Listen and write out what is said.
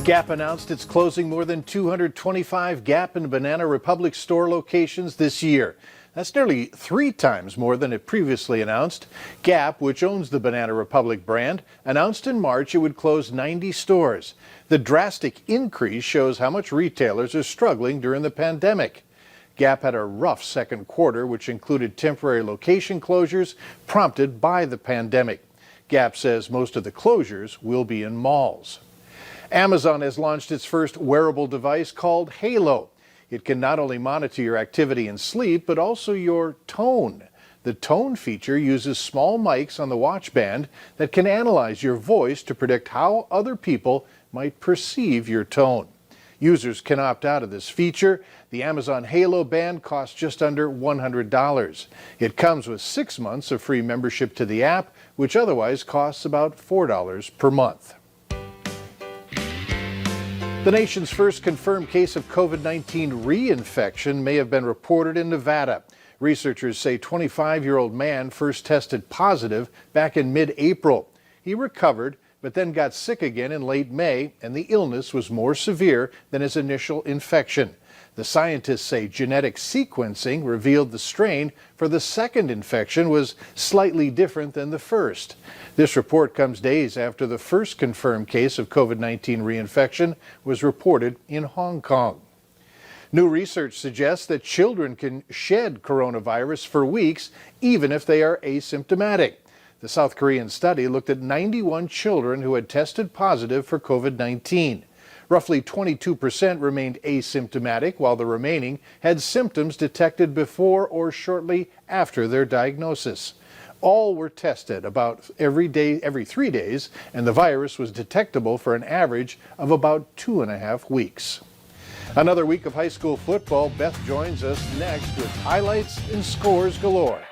Gap announced it's closing more than 225 Gap and Banana Republic store locations this year. That's nearly 3 times more than it previously announced. Gap, which owns the Banana Republic brand, announced in March it would close 90 stores. The drastic increase shows how much retailers are struggling during the pandemic. Gap had a rough second quarter, which included temporary location closures prompted by the pandemic. Gap says most of the closures will be in malls. Amazon has launched its first wearable device called Halo. It can not only monitor your activity and sleep, but also your tone. The tone feature uses small mics on the watch band that can analyze your voice to predict how other people might perceive your tone. Users can opt out of this feature. The Amazon Halo band costs just under $100. It comes with 6 months of free membership to the app, which otherwise costs about $4 per month. The nation's first confirmed case of COVID-19 reinfection may have been reported in Nevada. Researchers say a 25-year-old man first tested positive back in mid-April. He recovered, but then got sick again in late May, and the illness was more severe than his initial infection. The scientists say genetic sequencing revealed the strain for the second infection was slightly different than the first. This report comes days after the first confirmed case of COVID-19 reinfection was reported in Hong Kong. New research suggests that children can shed coronavirus for weeks even if they are asymptomatic. The South Korean study looked at 91 children who had tested positive for COVID-19. Roughly 22% remained asymptomatic, while the remaining had symptoms detected before or shortly after their diagnosis. All were tested about every 3 days, and the virus was detectable for an average of about 2.5 weeks. Another week of high school football. Beth joins us next with highlights and scores galore.